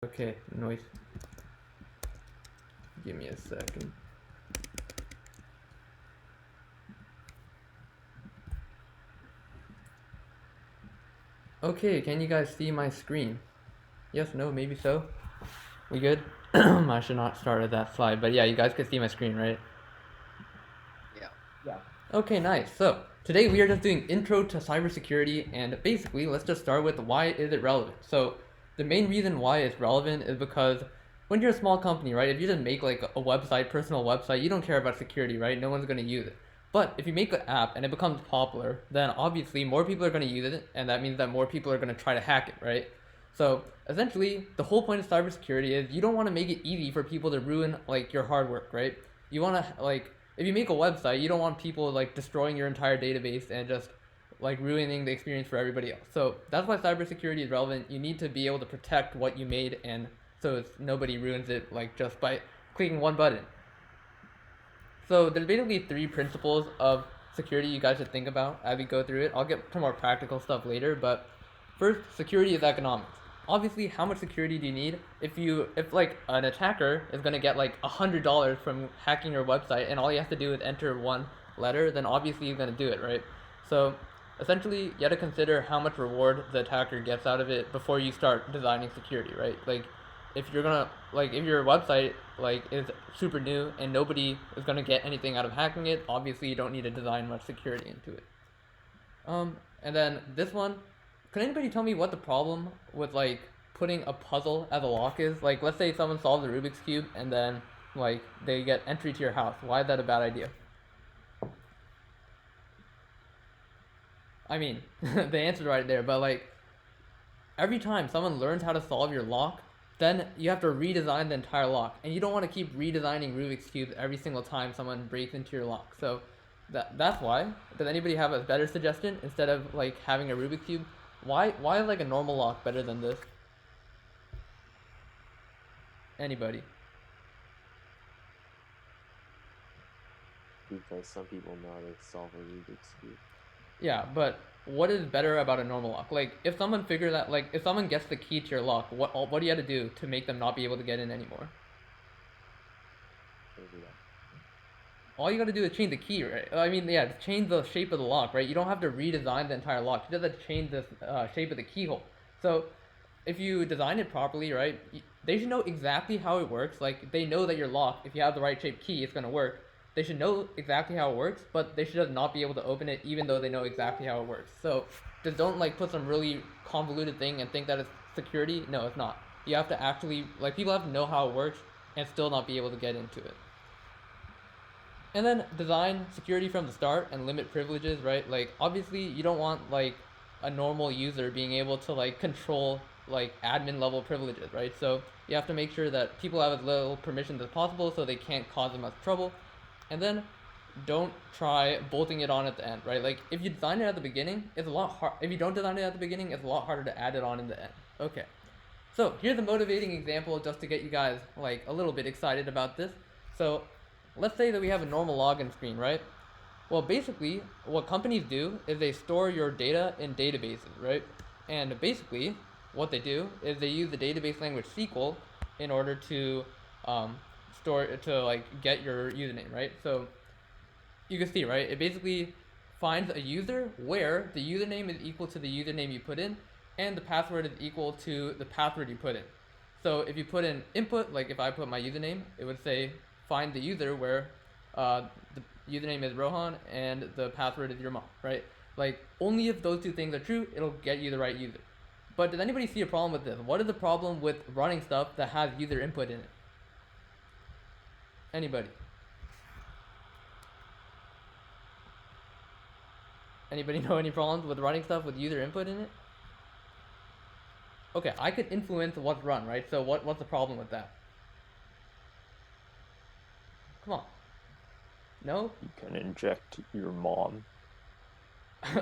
Okay, noise. Give me a second. Okay, can you guys see my screen? Yes, no, maybe so. We good? I should not start at that slide, but yeah, you guys can see my screen, right? Yeah. Okay, nice. So today we are just doing intro to cybersecurity, and basically, let's just start with why is it relevant. So the main reason why it's relevant is because when you're a small company, right? If you just make like a website, personal website, you don't care about security, right? No one's gonna use it. But if you make an app and it becomes popular, then obviously more people are gonna use it, and that means that more people are gonna try to hack it, right? So essentially, the whole point of cybersecurity is you don't want to make it easy for people to ruin like your hard work, right? You want to like if you make a website, you don't want people like destroying your entire database and just like ruining the experience for everybody else. So that's why cybersecurity is relevant. You need to be able to protect what you made, and so nobody ruins it like just by clicking one button. So there's basically three principles of security you guys should think about as we go through it. I'll get to more practical stuff later, but first, security is economics. Obviously, how much security do you need? If like an attacker is gonna get like $100 from hacking your website, and all you have to do is enter one letter, then obviously he's gonna do it, right? So essentially, you have to consider how much reward the attacker gets out of it before you start designing security, right? Like if you're gonna like if your website like is super new and nobody is gonna get anything out of hacking it, obviously you don't need to design much security into it. And then this one, can anybody tell me what the problem with like putting a puzzle as a lock is? Like, let's say someone solves a Rubik's cube and then like they get entry to your house. Why is that a bad idea? I mean, the answer's right there, but like every time someone learns how to solve your lock, then you have to redesign the entire lock, and you don't want to keep redesigning Rubik's cubes every single time someone breaks into your lock. So that's why. Does anybody have a better suggestion instead of like having a Rubik's cube? Why is like a normal lock better than this? Anybody? Because some people know how to solve a Rubik's Cube. Yeah, but what is better about a normal lock? Like if someone figures that like if someone gets the key to your lock, what do you have to do to make them not be able to get in anymore? Can't do that. All you gotta do is change the key, right? I mean, yeah, change the shape of the lock, right? You don't have to redesign the entire lock. You just have to change the shape of the keyhole. So, if you design it properly, right, they should know exactly how it works. Like, they know that your lock, if you have the right shaped key, it's gonna work. They should know exactly how it works, but they should just not be able to open it even though they know exactly how it works. So, just don't like put some really convoluted thing and think that it's security. No, it's not. You have to actually like people have to know how it works and still not be able to get into it. And then design security from the start and limit privileges, right? Like obviously you don't want like a normal user being able to like control like admin level privileges, right? So you have to make sure that people have as little permissions as possible so they can't cause them much trouble. And then don't try bolting it on at the end, right? Like if you design it at the beginning, it's a lot hard. If you don't design it at the beginning, it's a lot harder to add it on in the end. Okay. So here's a motivating example just to get you guys like a little bit excited about this. So let's say that we have a normal login screen, right? Well, basically, what companies do is they store your data in databases, right? And basically, what they do is they use the database language SQL in order to um, store to like get your username, right? So you can see, right? It basically finds a user where the username is equal to the username you put in, and the password is equal to the password you put in. So if you put in input, like if I put my username, it would say find the user where the username is Rohan and the password is your mom, right? Like only if those two things are true, it'll get you the right user. But does anybody see a problem with this? What is the problem with running stuff that has user input in it? Anybody? Anybody know any problems with running stuff with user input in it? Okay, I could influence what's run, right? So what's the problem with that? Come on. No? You can inject your mom.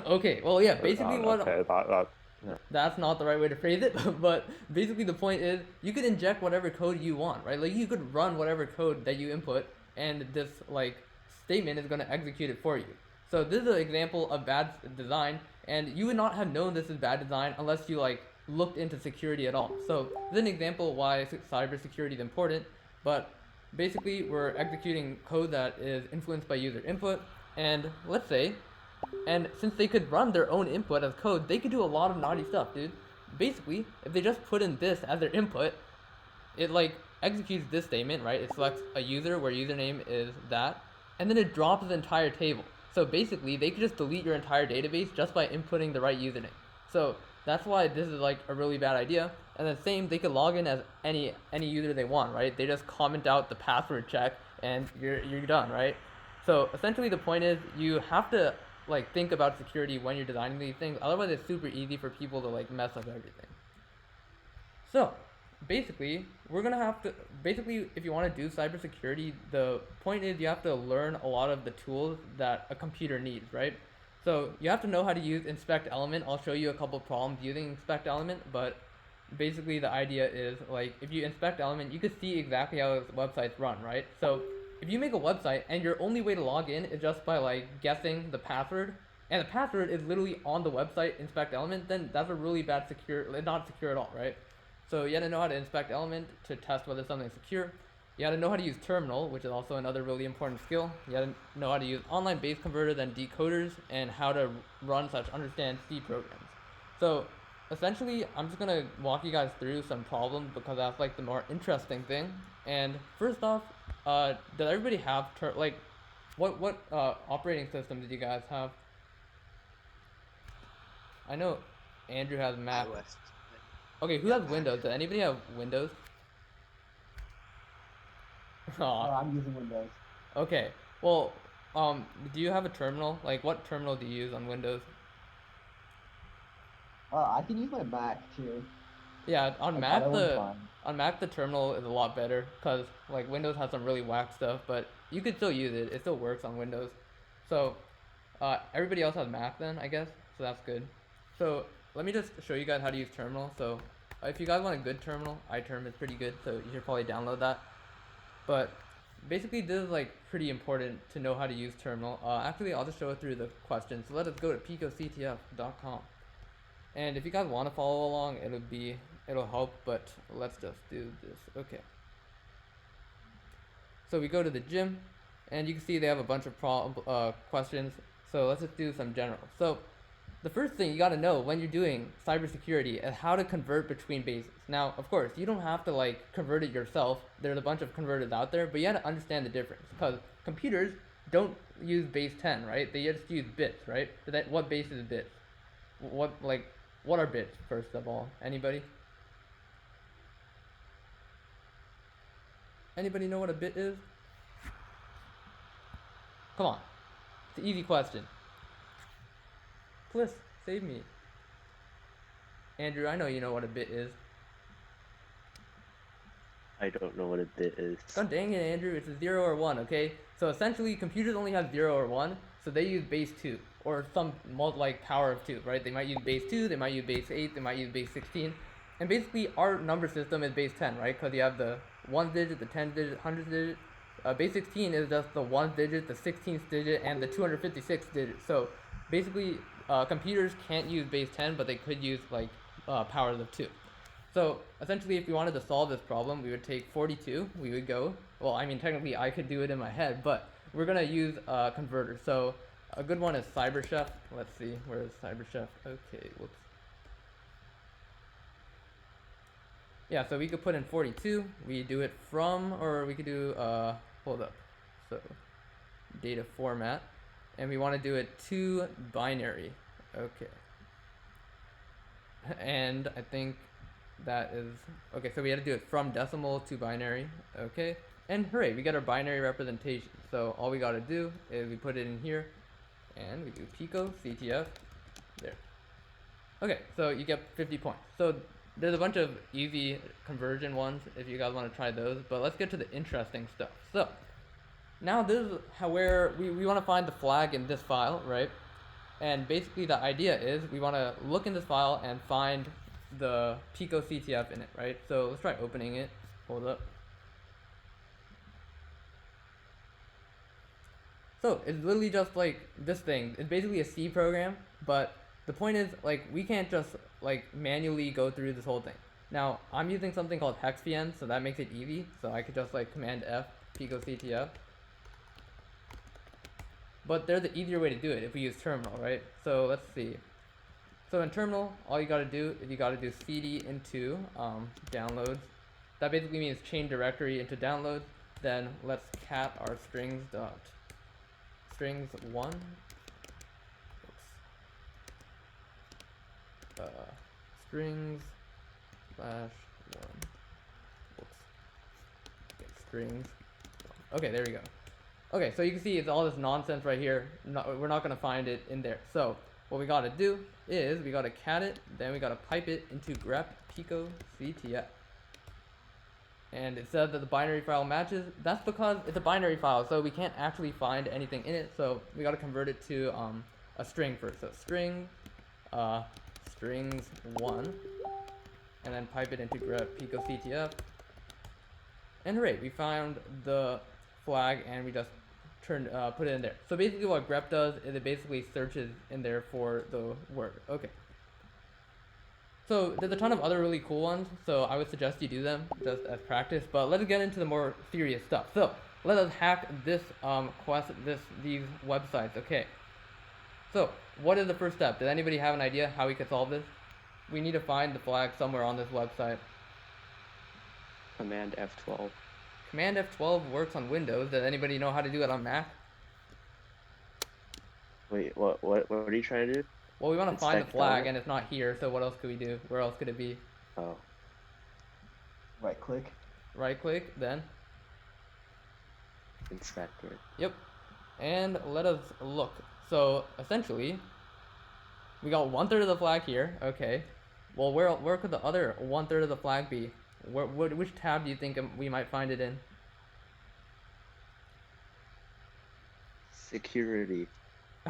Okay, well yeah, basically what Okay, that yeah. that's not the right way to phrase it, but basically the point is you could inject whatever code you want, right? Like you could run whatever code that you input and this like statement is going to execute it for you. So this is an example of bad design, and you would not have known this is bad design unless you like looked into security at all. So this is an example why cybersecurity is important, but basically we're executing code that is influenced by user input, and let's say, and since they could run their own input as code, they could do a lot of naughty stuff, dude. Basically, if they just put in this as their input, it like executes this statement, right? It selects a user where username is that, and then it drops the entire table. So basically, they could just delete your entire database just by inputting the right username. So that's why this is like a really bad idea. And the same, they could log in as any user they want, right? They just comment out the password check, and you're done, right? So essentially, the point is you have to like think about security when you're designing these things. Otherwise, it's super easy for people to like mess up everything. So basically, we're gonna have to basically, if you want to do cybersecurity, the point is you have to learn a lot of the tools that a computer needs, right? So you have to know how to use inspect element. I'll show you a couple problems using inspect element, but basically the idea is like if you inspect element, you can see exactly how websites run, right? So if you make a website and your only way to log in is just by like guessing the password, and the password is literally on the website inspect element, then that's a really bad not secure at all, right? So you have to know how to inspect element to test whether something is secure. You have to know how to use terminal, which is also another really important skill. You have to know how to use online base converters and decoders, and how to run such understand C programs. So essentially, I'm just gonna walk you guys through some problems because that's like the more interesting thing. And first off, does everybody have what operating system did you guys have? I know Andrew has Mac. iOS. Okay, who Yeah, has Mac. Windows? Does anybody have Windows? Aw, I'm using Windows. okay. Well, do you have a terminal? Like, what terminal do you use on Windows? I can use my Mac too. Yeah, on Like, Mac either one's the fine. on Mac the terminal is a lot better because like Windows has some really whack stuff, but you could still use it. It still works on Windows. So, everybody else has Mac then, I guess. So that's good. So let me just show you guys how to use terminal. So if you guys want a good terminal, iTerm is pretty good. So you should probably download that. But basically, this is like pretty important to know how to use terminal. Actually, I'll just show it through the questions. So let us go to picoctf.com. And if you guys want to follow along, it'll help. But let's just do this. Okay. So we go to the gym, and you can see they have a bunch of questions. So let's just do some general. So the first thing you got to know when you're doing cybersecurity is how to convert between bases. Now, of course, you don't have to like convert it yourself. There's a bunch of converters out there, but you have to understand the difference because computers don't use base 10, right? They just use bits, right? What base is bits? What are bits first of all? Anybody? Anybody know what a bit is? Come on. It's an easy question. Please, save me. Andrew, I know you know what a bit is. I don't know what a bit is. God dang it, Andrew, it's a 0 or 1, okay? So essentially, computers only have 0 or 1, so they use base 2, or some like power of 2, right? They might use base 2, they might use base 8, they might use base 16. And basically, our number system is base 10, right? Because you have the 1 digit, the 10 digit, 100 digit. Base 16 is just the 1 digit, the 16th digit, and the 256th digit. So basically, computers can't use base 10, but they could use like powers of 2. So essentially, if we wanted to solve this problem, we would take 42. We would go, well, I mean, technically I could do it in my head, but we're going to use a converter. So a good one is CyberChef. Let's see, where is CyberChef? Okay, whoops. Yeah, so we could put in 42. We do it from, or we could do, hold up. So data format. And we want to do it to binary. Okay. And I think that is okay. So we had to do it from decimal to binary. Okay, and hooray, we get our binary representation. So all we got to do is we put it in here, and we do pico ctf there. Okay, so you get 50 points. So there's a bunch of easy conversion ones if you guys want to try those, but let's get to the interesting stuff. So now this is where we want to find the flag in this file, right? And basically the idea is we want to look in this file and find the pico CTF in it, right? So let's try opening it. Hold up. So it's literally just like this thing. It's basically a C program, but The point is, like, we can't just like manually go through this whole thing. Now I'm using something called hexvn, so that makes it easy. So I could just like command F pico ctf. But there's the easier way to do it if we use terminal, right? So let's see. So in terminal, all you gotta do is you gotta do cd into downloads. That basically means chain directory into downloads. Then let's cat our strings dot strings one. Strings slash one. Whoops. Okay, strings. Okay, there we go. Okay, so you can see it's all this nonsense right here. We're not gonna find it in there. So what we gotta do is we gotta cat it, then we gotta pipe it into grep pico ctf. And it said that the binary file matches. That's because it's a binary file, so we can't actually find anything in it. So we gotta convert it to a string first. So string, strings one, and then pipe it into grep pico ctf. And hooray, we found the flag, and we just put it in there. So basically what grep does is it basically searches in there for the word. Okay. So there's a ton of other really cool ones, so I would suggest you do them just as practice, but let's get into the more serious stuff. So let us hack this these websites. Okay. So what is the first step? Does anybody have an idea how we could solve this? We need to find the flag somewhere on this website. Command F12. Command F12 works on Windows. Does anybody know how to do it on Mac? Wait, what are you trying to do? Well, we want to find the Inspect flag, element? and it's not here, so what else could we do? Where else could it be? Oh, Right click. Right click, then. inspector. Yep. And let us look. So, essentially, we got 1/3 of the flag here. Okay. Well, where could the other 1/3 of the flag be? Which tab do you think we might find it in? Security.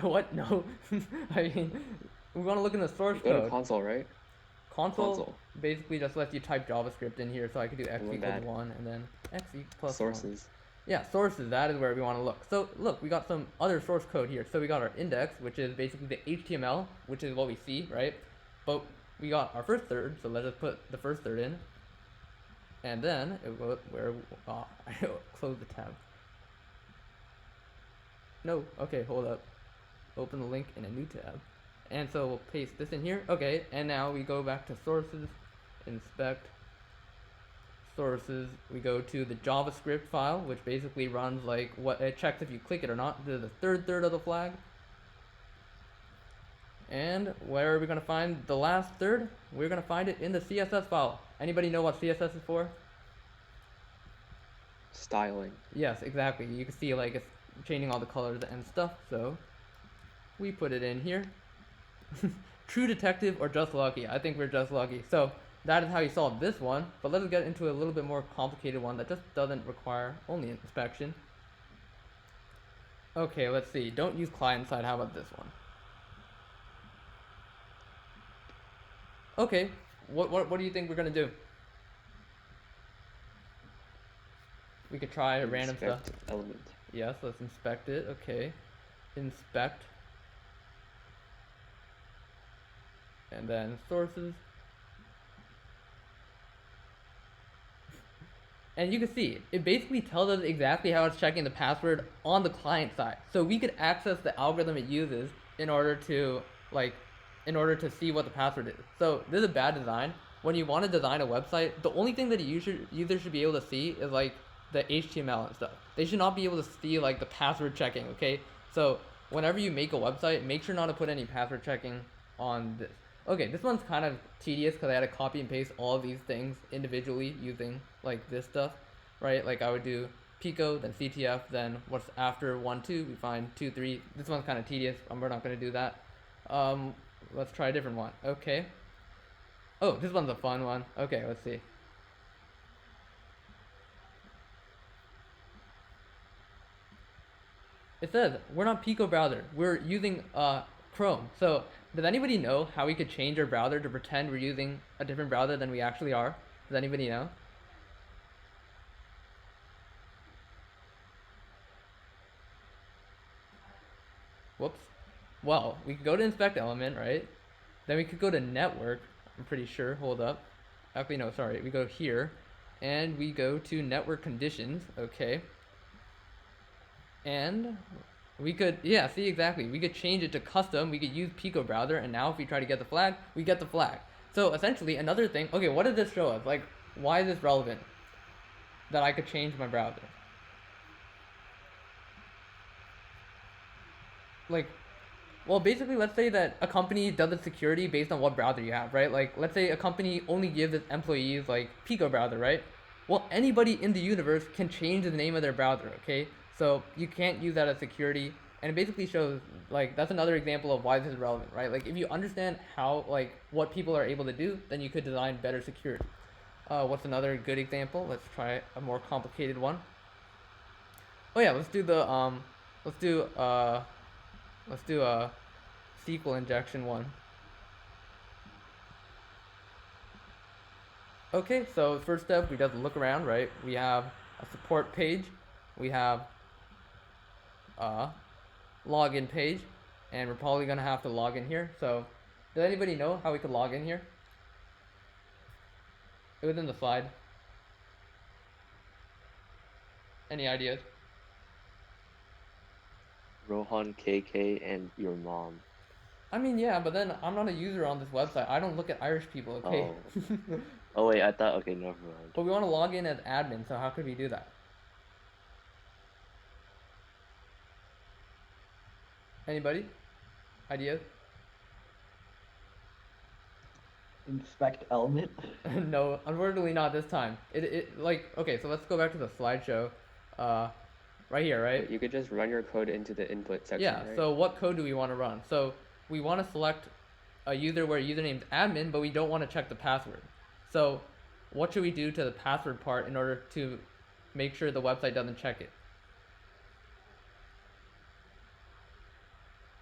What? No. I mean, we want to look in the source Go to code. console, right? Console basically just lets you type JavaScript in here, so I could do x One equals bad. 1 and then x plus 1. Sources. Yeah, sources, that is where we want to look. So look, we got some other source code here. So we got our index, which is basically the HTML, which is what we see, right? But we got our first third, so let's just put the first third in. And then it will I close the tab. No, okay, hold up. Open the link in a new tab. And so we'll paste this in here. Okay, and now we go back to sources, inspect sources. We go to the JavaScript file, which basically runs like what it checks if you click it or not. This is the third of the flag. And where are we gonna find the last third? We're gonna find it in the CSS file. Anybody know what CSS is for? Styling. Yes, exactly. You can see like it's changing all the colors and stuff. So we put it in here. True detective or just lucky? I think we're just lucky. So that is how you solve this one. But let's get into a little bit more complicated one that just doesn't require only inspection. Okay, let's see. Don't use client side. How about this one? Okay, what do you think we're gonna do? We could try random stuff. Inspect element. Yes, let's inspect it. Okay, inspect, and then sources. And you can see, it basically tells us exactly how it's checking the password on the client side. So we could access the algorithm it uses in order to see what the password is. So this is a bad design. When you want to design a website, the only thing that a user should be able to see is like the HTML and stuff. They should not be able to see like the password checking, okay? So whenever you make a website, make sure not to put any password checking on this. Okay, this one's kind of tedious because I had to copy and paste all of these things individually using like this stuff, right? Like I would do Pico, then CTF, then what's after 1, 2, we find 2, 3. This one's kind of tedious, we're not going to do that. Let's try a different one. Okay. Oh, this one's a fun one. Okay, let's see. It says we're not Pico browser. We're using Chrome. So does anybody know how we could change our browser to pretend we're using a different browser than we actually are? Does anybody know? Whoops. Well, we could go to inspect element, right? Then we could go to network. I'm pretty sure. Hold up. Actually, no, sorry. We go here, and we go to network conditions. Okay. And we could, yeah, see exactly. We could change it to custom. We could use Pico browser, and now if we try to get the flag, we get the flag. So essentially, another thing. Okay, what does this show us? Like, why is this relevant? That I could change my browser. Like, well, basically, let's say that a company does its security based on what browser you have, right? Like, let's say a company only gives its employees like Pico browser, right? Well, anybody in the universe can change the name of their browser, okay? So you can't use that as security, and it basically shows like that's another example of why this is relevant, right? Like, if you understand how like what people are able to do, then you could design better security. What's another good example? Let's try a more complicated one. Oh yeah, let's do let's do a SQL injection one. Okay, so first step, we just look around, right? We have a support page, we have a login page, and we're probably gonna have to log in here. So, does anybody know how we could log in here? It was in the slide. Any ideas? Rohan, KK, and your mom. I mean, yeah, but then I'm not a user on this website. I don't look at Irish people, okay? Oh. Oh wait, I thought. Okay, never mind. But we want to log in as admin, so how could we do that? Anybody? Ideas? Inspect element. No, unfortunately not this time. It like okay, so let's go back to the slideshow. Right here, right? You could just run your code into the input section, Yeah, right? so what code do we want to run? So we want to select a user where username's admin, but we don't want to check the password. So what should we do to the password part in order to make sure the website doesn't check it?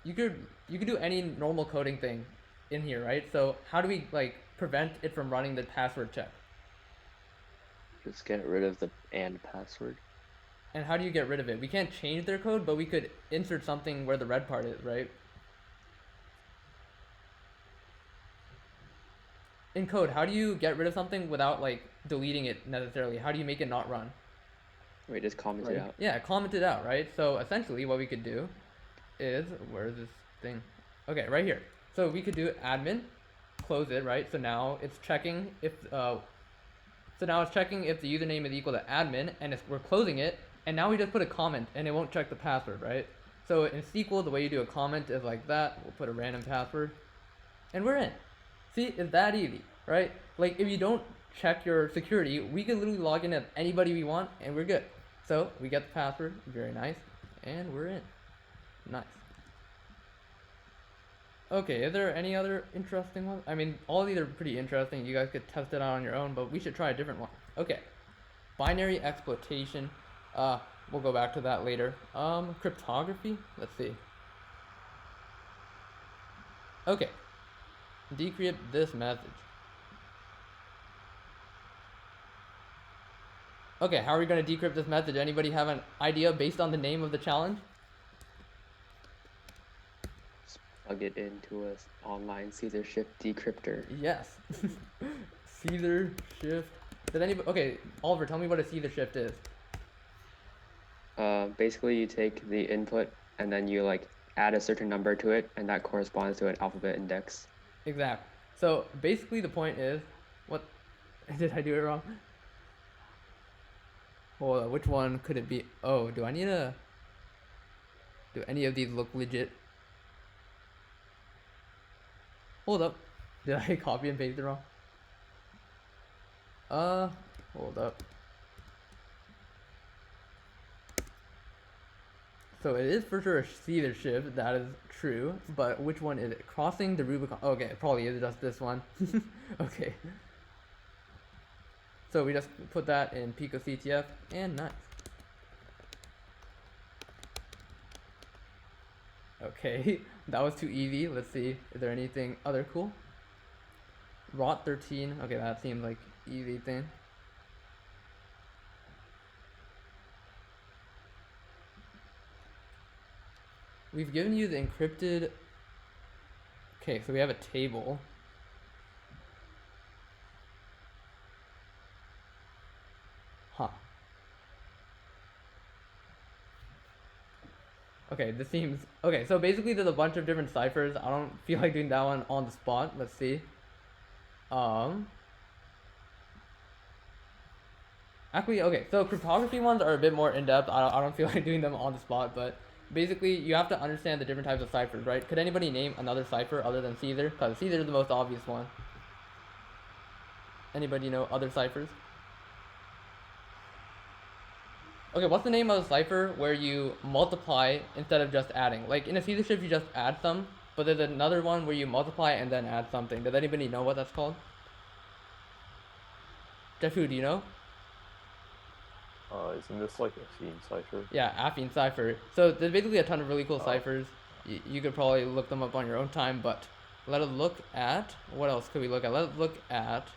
You could do any normal coding thing in here, right? So how do we like prevent it from running the password check? Just get rid of the and password. And how do you get rid of it? We can't change their code, but we could insert something where the red part is, right? In code, how do you get rid of something without like deleting it necessarily? How do you make it not run? Wait, just comment Right. it out. Yeah, comment it out, right? So essentially what we could do is, where is this thing? Okay, right here. So we could do admin, close it, right? So now it's checking if, so now it's checking if the username is equal to admin, and if we're closing it, and now we just put a comment, and it won't check the password, right? So in SQL, the way you do a comment is like that. We'll put a random password, and we're in. See, it's that easy, right? Like, if you don't check your security, we can literally log in as anybody we want, and we're good. So, we get the password, very nice, and we're in. Nice. Okay, is there any other interesting ones? I mean, all of these are pretty interesting. You guys could test it out on your own, but we should try a different one. Okay. Binary exploitation. We'll go back to that later. Cryptography? Let's see. Okay. Decrypt this message. Okay, how are we going to decrypt this message? Anybody have an idea based on the name of the challenge? Just plug it into a online Caesar shift decryptor. Yes. Caesar shift. Did anybody? Okay, Oliver, tell me what a Caesar shift is. Basically, you take the input and then you like add a certain number to it, and that corresponds to an alphabet index. Exact. So basically, the point is, what? Did I do it wrong? Hold on, which one could it be? Oh, do I need a? Do any of these look legit? Hold up. Did I copy and paste it wrong? Hold up. So it is for sure a Caesar shift, that is true, but which one is it? Crossing the Rubicon. Okay, it probably is just this one. Okay. So we just put that in Pico CTF, and nice. Okay, that was too easy. Let's see, is there anything other cool? Rot 13, okay, that seems like easy thing. We've given you the encrypted Okay, so we have a table. Huh. Okay, this seems okay. So basically, there's a bunch of different ciphers. I don't feel like doing that one on the spot. Let's see. Um. Actually, okay. So cryptography ones are a bit more in depth. I don't feel like doing them on the spot, but basically, you have to understand the different types of ciphers, right? Could anybody name another cipher other than Caesar? Because Caesar is the most obvious one. Anybody know other ciphers? Okay, what's the name of a cipher where you multiply instead of just adding? Like in a Caesar shift, you just add some, but there's another one where you multiply and then add something. Does anybody know what that's called? Jefu, do you know? Isn't this like a theme cipher? Yeah, affine cipher. So there's basically a ton of really cool Oh. ciphers. You could probably look them up on your own time, but let us look at what else could we look at? Let's look at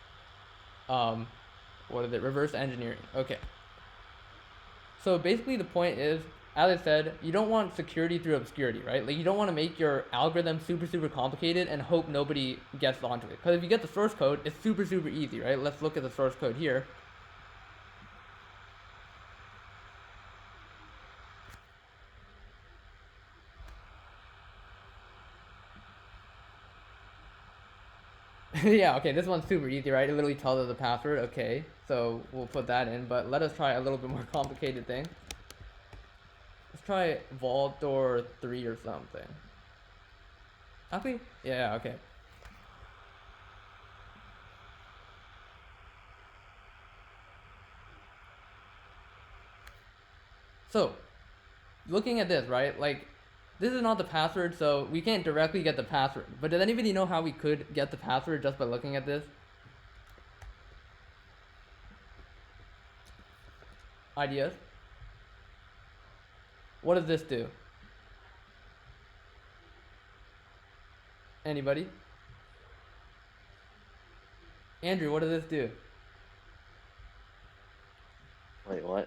what is it? Reverse engineering. Okay. So basically the point is, as I said, you don't want security through obscurity, right? Like you don't want to make your algorithm super complicated and hope nobody gets onto it. Because if you get the source code, it's super easy, right? Let's look at the source code here. Yeah, okay, this one's super easy, right? It literally tells us the password. Okay, so we'll put that in, but let us try a little bit more complicated thing. Let's try vault door 3 or something. Actually, yeah, okay. So, looking at this, right? Like, this is not the password, so we can't directly get the password. But does anybody know how we could get the password just by looking at this? Ideas? What does this do? Anybody? Andrew, what does this do? Wait, what?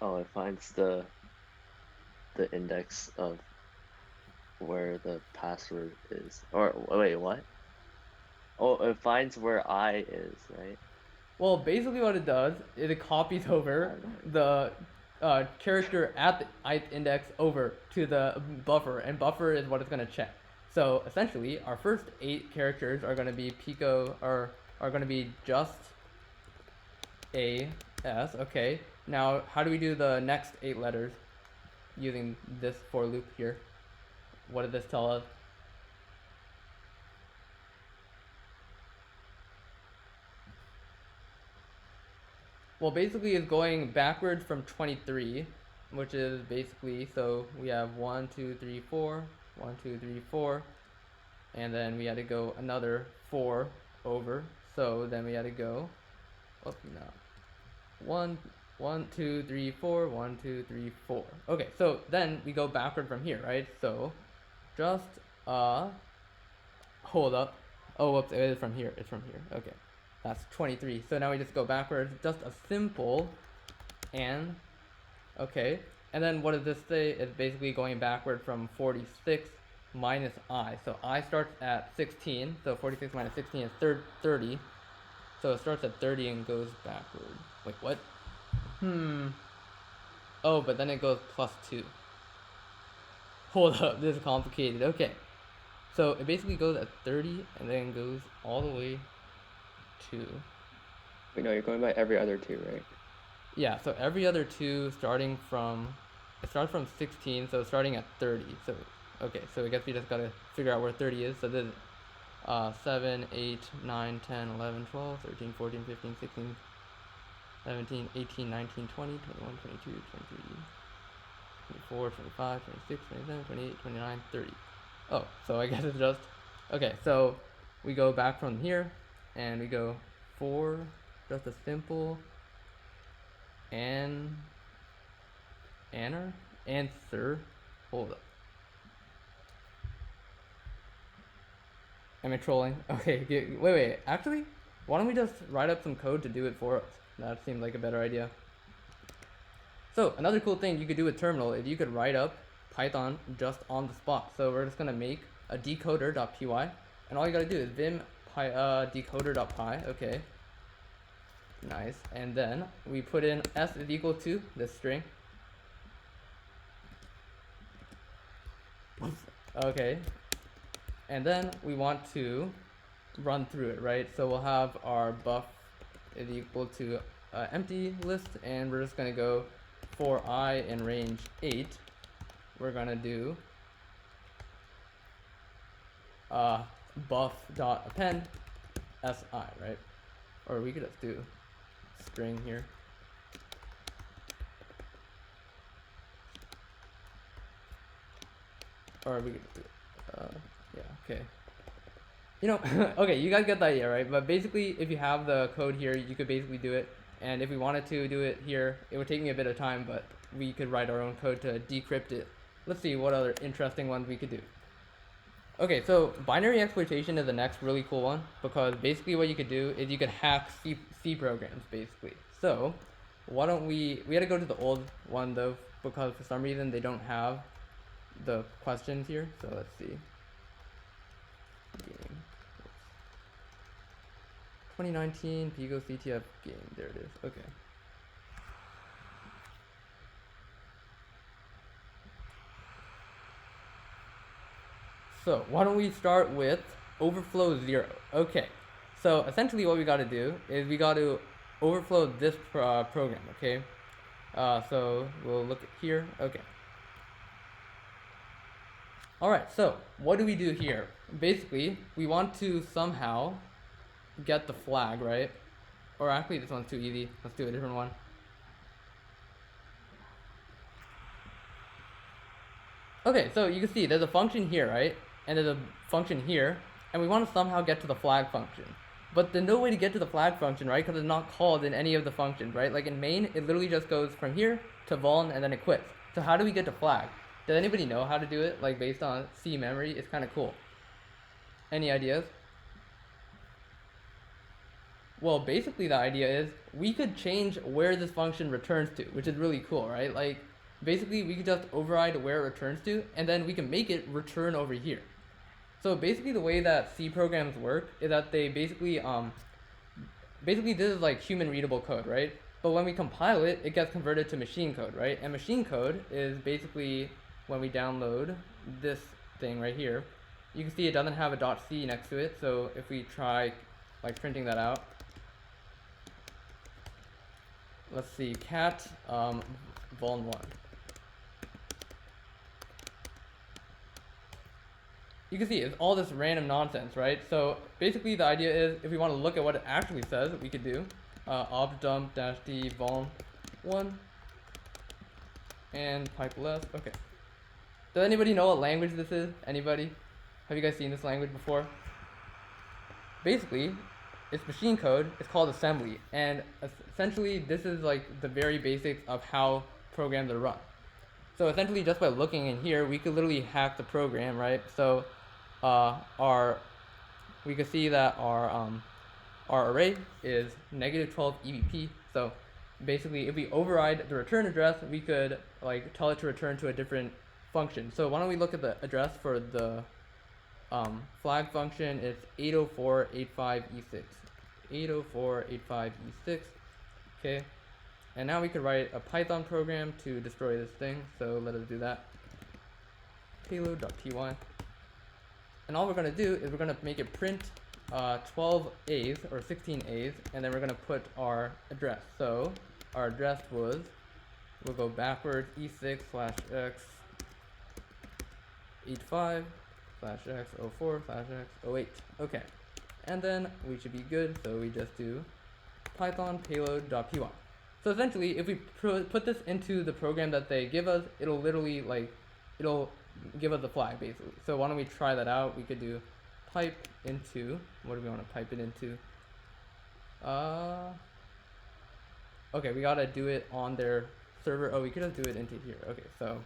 Oh, it finds the index of where the password is. Or wait, what? Oh, it finds where I is, right? Well, basically what it does is it copies over the character at the ith index over to the buffer, and buffer is what it's going to check. So essentially, our first 8 characters are going to be are going to be just a s. Okay. Now, how do we do the next 8 letters using this for loop here? What did this tell us? Well, basically it's going backwards from 23, which is basically, so we have 1, 2, 3, 4, 1, 2, 3, 4, and then we had to go another 4 over. So then we had to go, oh no, 1, 1, 2, 3, 4, 1, 2, 3, 4. Okay, so then we go backward from here, right? So just hold up. Oh, whoops, it is from here. It's from here. Okay. That's 23. So now we just go backwards. Just a simple and. Okay. And then what does this say? It's basically going backward from 46 minus I. So I starts at 16. So 46 minus 16 is 30. So it starts at 30 and goes backward. Wait, what? Oh, but then it goes plus 2. Hold up. This is complicated. Okay. So it basically goes at 30 and then goes all the way to. Wait, no, you're going by every other 2, right? Yeah, so every other 2 starting from. It starts from 16, so starting at 30. So, okay, so I guess we just gotta figure out where 30 is. So this 7, 8, 9, 10, 11, 12, 13, 14, 15, 16, 17, 18, 19, 20, 21, 22, 23, 24, 25, 26, 27, 28, 29, 30. Oh, so I guess it's just, okay, so we go back from here, and we go 4, just a simple, answer, hold up. Am I trolling? Okay, wait, actually, why don't we just write up some code to do it for us? That seemed like a better idea. So, another cool thing you could do with terminal is you could write up Python just on the spot. So we're just gonna make a decoder.py, and all you gotta do is vim decoder.py. Okay, nice. And then we put in s is equal to this string. Okay, and then we want to run through it, right? So we'll have our buff is equal to empty list, and we're just gonna go for I in range 8. We're gonna do buff dot append si, right? Or we could just do string here. Or we could just do yeah, okay. You know, okay, you guys get the idea, right? But basically, if you have the code here, you could basically do it. And if we wanted to do it here, it would take me a bit of time, but we could write our own code to decrypt it. Let's see what other interesting ones we could do. Okay, so binary exploitation is the next really cool one, because basically what you could do is you could hack C programs, basically. So why don't we had to go to the old one though, because for some reason they don't have the questions here. So let's see. Game. 2019 Pico CTF game. There it is. Okay. So why don't we start with overflow 0? Okay. So essentially what we got to do is we got to overflow this program. Okay. So we'll look at here. Okay. Alright, so what do we do here? Basically, we want to somehow get the flag, right? Or actually, this one's too easy. Let's do a different one. Okay, so you can see there's a function here, right? And there's a function here, and we want to somehow get to the flag function. But there's no way to get to the flag function, right? Because it's not called in any of the functions, right? Like in main, it literally just goes from here to vuln and then it quits. So how do we get to flag? Does anybody know how to do it? Like based on C memory, it's kind of cool. Any ideas? Well, basically the idea is we could change where this function returns to, which is really cool, right? Like basically we could just override where it returns to, and then we can make it return over here. So basically the way that C programs work is that they basically this is like human readable code, right? But when we compile it, it gets converted to machine code, right? And machine code is basically when we download this thing right here, you can see it doesn't have a .c next to it. So if we try like printing that out, let's see, cat vuln1. You can see it's all this random nonsense, right? So basically the idea is if we want to look at what it actually says, we could do objdump-d vuln1 and pipe less. Okay. Does anybody know what language this is? Anybody? Have you guys seen this language before? Basically, it's machine code. It's called assembly, and essentially this is like the very basics of how programs are run. So essentially, just by looking in here, we could literally hack the program, right? So we could see that our array is -12 EBP. So basically, if we override the return address, we could like tell it to return to a different function. So why don't we look at the address for the flag function? It's 80485E6. 80485E6. Okay. And now we could write a Python program to destroy this thing. So let us do that. Payload.py. And all we're going to do is we're going to make it print 12 A's or 16 A's, and then we're going to put our address. So our address was, we'll go backwards, e6/x 85/x 04/x 08. Okay. And then we should be good, so we just do python payload.py. So essentially, if we put this into the program that they give us, it'll literally like, it'll give us the flag basically. So why don't we try that out? We could do pipe into, what do we want to pipe it into? Okay, we gotta do it on their server. Oh, we could just do it into here. Okay, so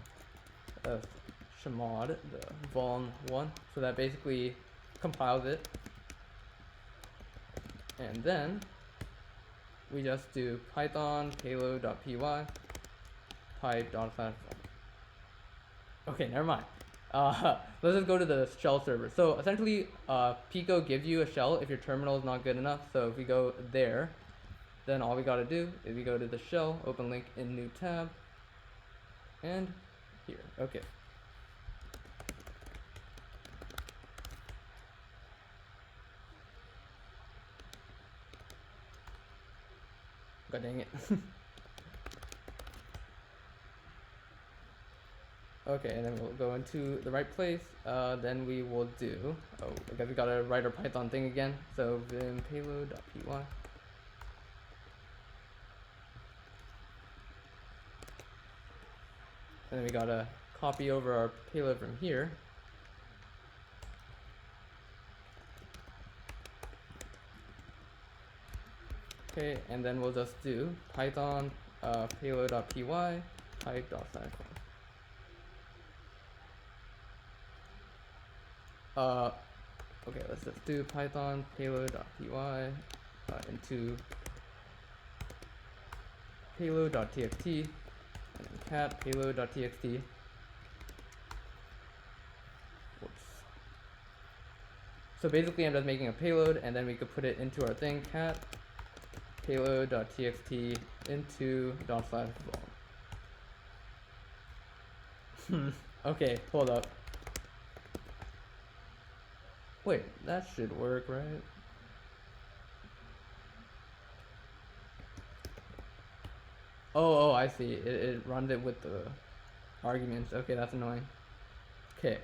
chmod the vuln1, so that basically compiles it, and then we just do python payload.py pipe.flash. Okay, never mind. let's just go to the shell server. So essentially, Pico gives you a shell if your terminal is not good enough. So if we go there, then all we gotta do is we go to the shell, open link in new tab, and here. Okay. God dang it. Okay, and then we'll go into the right place. Then we will do. Oh, I guess we gotta write our Python thing again. So vim payload.py. And then we gotta copy over our payload from here. Okay, and then we'll just do Python payload.py type.cycle. Okay, let's just do Python payload.py into payload.txt and then cat payload.txt. Whoops. So basically I'm just making a payload and then we could put it into our thing, cat payload.txt into ./vol. Okay, hold up. Wait, that should work, right? Oh, I see. It runs it with the arguments. Okay, that's annoying. Okay,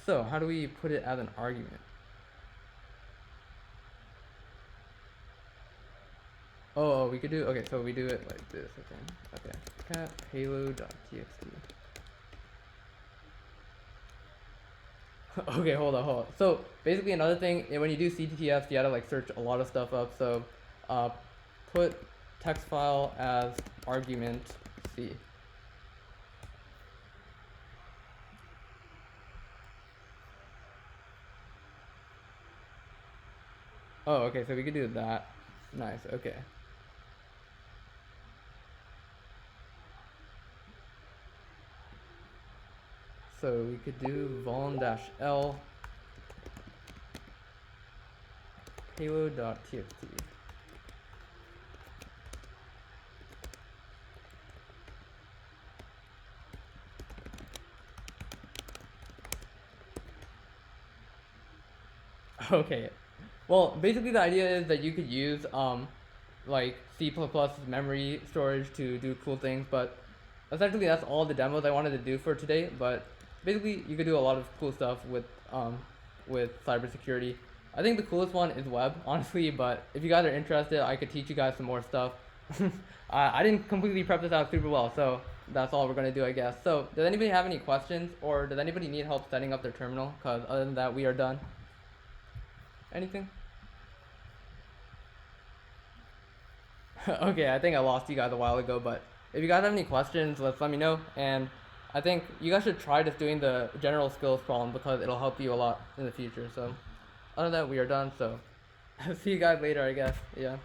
so how do we put it as an argument? Oh, we could do, okay, so we do it like this, okay. Cat payload.txt. Okay, hold on. So basically another thing, when you do CTTFs, you gotta like search a lot of stuff up. So put text file as argument C. Oh, okay, so we could do that. Nice, okay. So we could do vol-l payload.txt. Okay. Well, basically the idea is that you could use like C++ memory storage to do cool things, but essentially that's all the demos I wanted to do for today. But basically you could do a lot of cool stuff with cybersecurity. I think the coolest one is web, honestly, but if you guys are interested, I could teach you guys some more stuff. I didn't completely prep this out super well, so that's all we're gonna do, I guess. So does anybody have any questions, or does anybody need help setting up their terminal? Because other than that, we are done. Anything? Okay, I think I lost you guys a while ago, but if you guys have any questions, let me know. And I think you guys should try just doing the general skills problem because it'll help you a lot in the future. So other than that, we are done. So see you guys later, I guess. Yeah.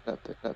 Pick up.